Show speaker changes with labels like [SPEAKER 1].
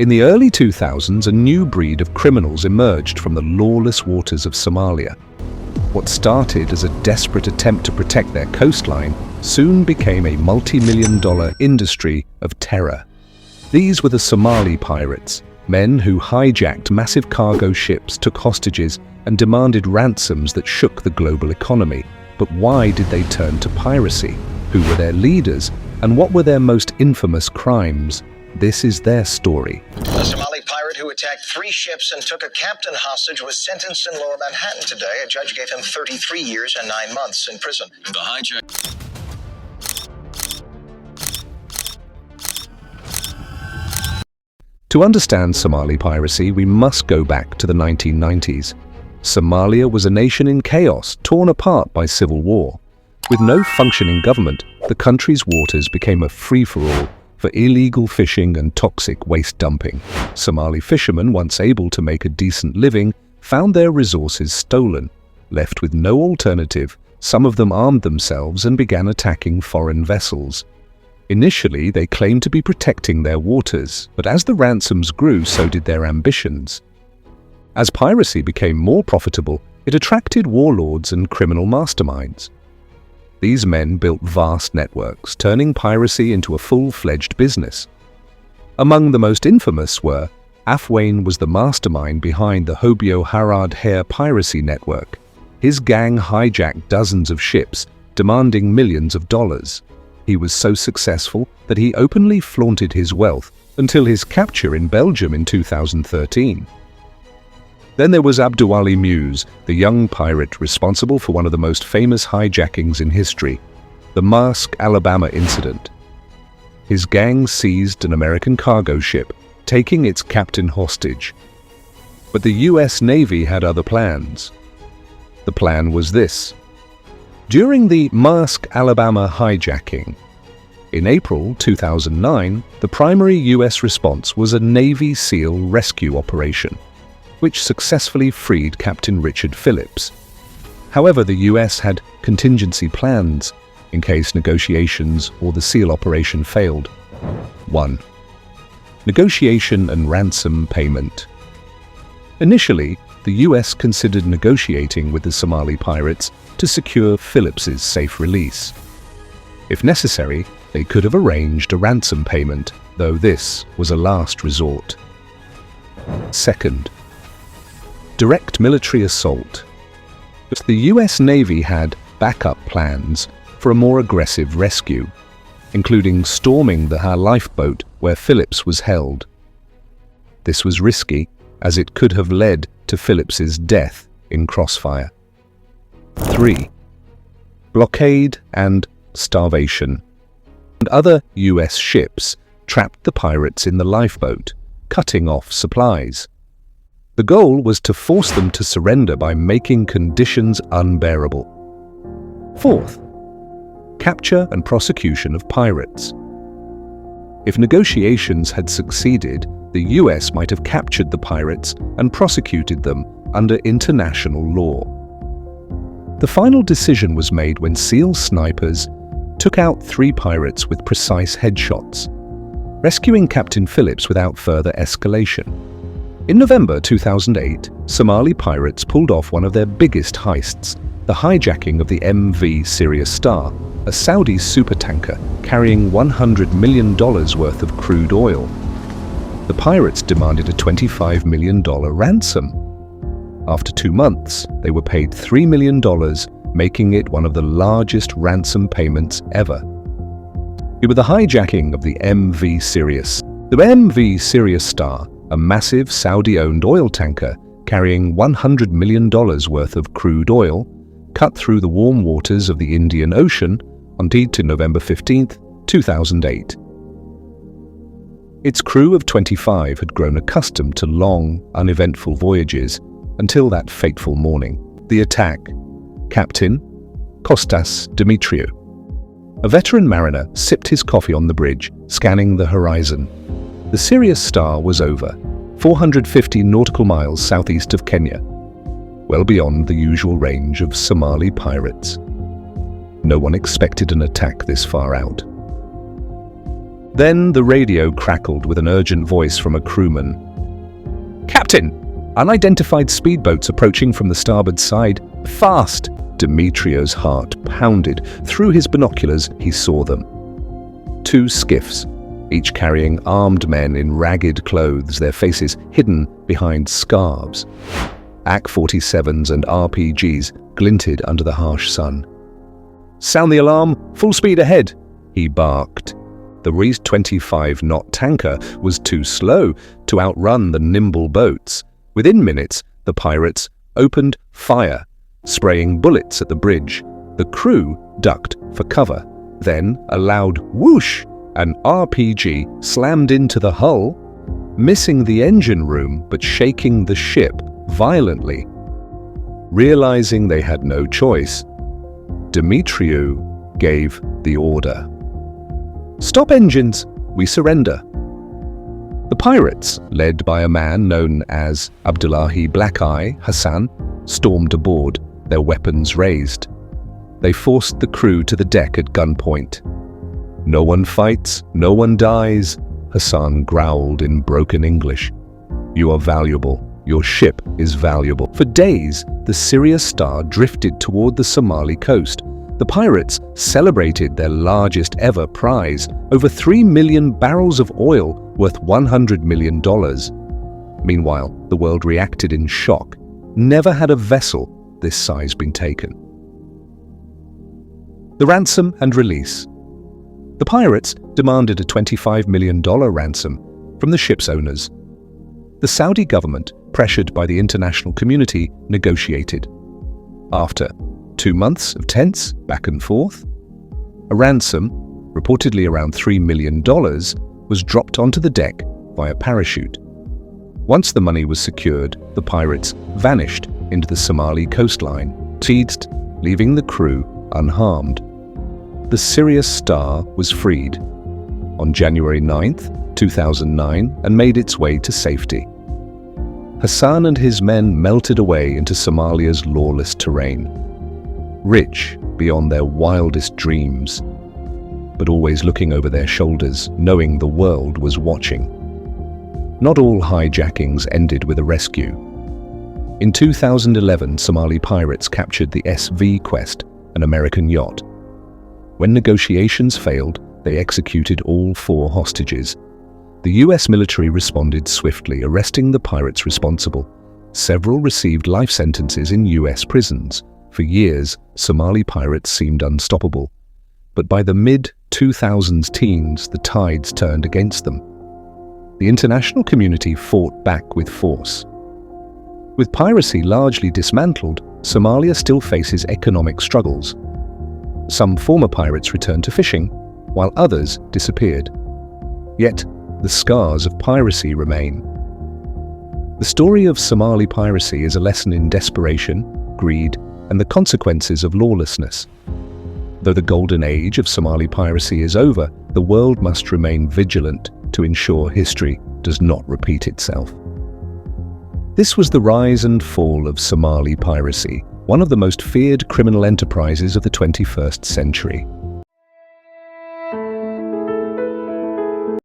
[SPEAKER 1] In the early 2000s, a new breed of criminals emerged from the lawless waters of Somalia. What started as a desperate attempt to protect their coastline soon became a multi-million-dollar industry of terror. These were the Somali pirates, men who hijacked massive cargo ships, took hostages, and demanded ransoms that shook the global economy. But why did they turn to piracy? Who were their leaders, and what were their most infamous crimes? This is their story.
[SPEAKER 2] A Somali pirate who attacked 3 ships and took a captain hostage was sentenced in Lower Manhattan today. A judge gave him 33 years and 9 months in prison. The hijack.
[SPEAKER 1] To understand Somali piracy, we must go back to the 1990s. Somalia was a nation in chaos, torn apart by civil war. With no functioning government, the country's waters became a free-for-all for illegal fishing and toxic waste dumping. Somali fishermen, once able to make a decent living, found their resources stolen. Left with no alternative, some of them armed themselves and began attacking foreign vessels. Initially, they claimed to be protecting their waters, but as the ransoms grew, so did their ambitions. As piracy became more profitable, it attracted warlords and criminal masterminds. These men built vast networks, turning piracy into a full-fledged business. Among the most infamous were Afwain was the mastermind behind the Hobyo Harad Hair piracy network. His gang hijacked dozens of ships, demanding millions of dollars. He was so successful that he openly flaunted his wealth until his capture in Belgium in 2013. Then there was Abduwali Muse, the young pirate responsible for one of the most famous hijackings in history, the Maersk, Alabama incident. His gang seized an American cargo ship, taking its captain hostage. But the US Navy had other plans. The plan was this. During the Maersk, Alabama hijacking, in April 2009, the primary US response was a Navy SEAL rescue operation, which successfully freed Captain Richard Phillips. However, the US had contingency plans in case negotiations or the SEAL operation failed. 1. Negotiation and ransom payment. Initially, the US considered negotiating with the Somali pirates to secure Phillips's safe release. If necessary, they could have arranged a ransom payment, though this was a last resort. 2. Direct military assault. But the US Navy had backup plans for a more aggressive rescue, including storming the lifeboat where Phillips was held. This was risky, as it could have led to Phillips's death in crossfire. 3. Blockade and starvation. And other US ships trapped the pirates in the lifeboat, cutting off supplies. The goal was to force them to surrender by making conditions unbearable. 4. Capture and prosecution of pirates. If negotiations had succeeded, the US might have captured the pirates and prosecuted them under international law. The final decision was made when SEAL snipers took out 3 pirates with precise headshots, rescuing Captain Phillips without further escalation. In November 2008, Somali pirates pulled off one of their biggest heists, the hijacking of the MV Sirius Star, a Saudi supertanker carrying $100 million worth of crude oil. The pirates demanded a $25 million ransom. After 2 months, they were paid $3 million, making it one of the largest ransom payments ever. It was the hijacking of the MV Sirius. The MV Sirius Star, a massive Saudi-owned oil tanker carrying $100 million worth of crude oil, cut through the warm waters of the Indian Ocean on November 15, 2008. Its crew of 25 had grown accustomed to long, uneventful voyages until that fateful morning. The attack. Captain Kostas Dimitriou. A veteran mariner sipped his coffee on the bridge, scanning the horizon. The Sirius Star was over, 450 nautical miles southeast of Kenya, well beyond the usual range of Somali pirates. No one expected an attack this far out. Then the radio crackled with an urgent voice from a crewman. "Captain! Unidentified speedboats approaching from the starboard side. Fast!" Demetrio's heart pounded. Through his binoculars, he saw them. 2 skiffs, each carrying armed men in ragged clothes, their faces hidden behind scarves. AK-47s and RPGs glinted under the harsh sun. "Sound the alarm! Full speed ahead!" he barked. The Reese 25-knot tanker was too slow to outrun the nimble boats. Within minutes, the pirates opened fire, spraying bullets at the bridge. The crew ducked for cover. Then, a loud whoosh, an RPG slammed into the hull, missing the engine room but shaking the ship violently. Realizing they had no choice, Demetriou gave the order. "Stop engines! We surrender." The pirates, led by a man known as Abdullahi Black Eye Hassan, stormed aboard, their weapons raised. They forced the crew to the deck at gunpoint. "No one fights, no one dies," Hassan growled in broken English. "You are valuable. Your ship is valuable." For days, the Sirius Star drifted toward the Somali coast. The pirates celebrated their largest ever prize, over 3 million barrels of oil worth $100 million. Meanwhile, the world reacted in shock. Never had a vessel this size been taken. The ransom and release. The pirates demanded a $25 million ransom from the ship's owners. The Saudi government, pressured by the international community, negotiated. After 2 months of tense back and forth, a ransom, reportedly around $3 million, was dropped onto the deck via parachute. Once the money was secured, the pirates vanished into the Somali coastline, seized, leaving the crew unharmed. The Sirius Star was freed on January 9th, 2009, and made its way to safety. Hassan and his men melted away into Somalia's lawless terrain, rich beyond their wildest dreams, but always looking over their shoulders, knowing the world was watching. Not all hijackings ended with a rescue. In 2011, Somali pirates captured the SV Quest, an American yacht. When negotiations failed, they executed all 4 hostages. The US military responded swiftly, arresting the pirates responsible. Several received life sentences in US prisons. For years, Somali pirates seemed unstoppable. But by the mid-2000s teens, the tides turned against them. The international community fought back with force. With piracy largely dismantled, Somalia still faces economic struggles. Some former pirates returned to fishing, while others disappeared. Yet, the scars of piracy remain. The story of Somali piracy is a lesson in desperation, greed, and the consequences of lawlessness. Though the golden age of Somali piracy is over, the world must remain vigilant to ensure history does not repeat itself. This was the rise and fall of Somali piracy, one of the most feared criminal enterprises of the 21st century.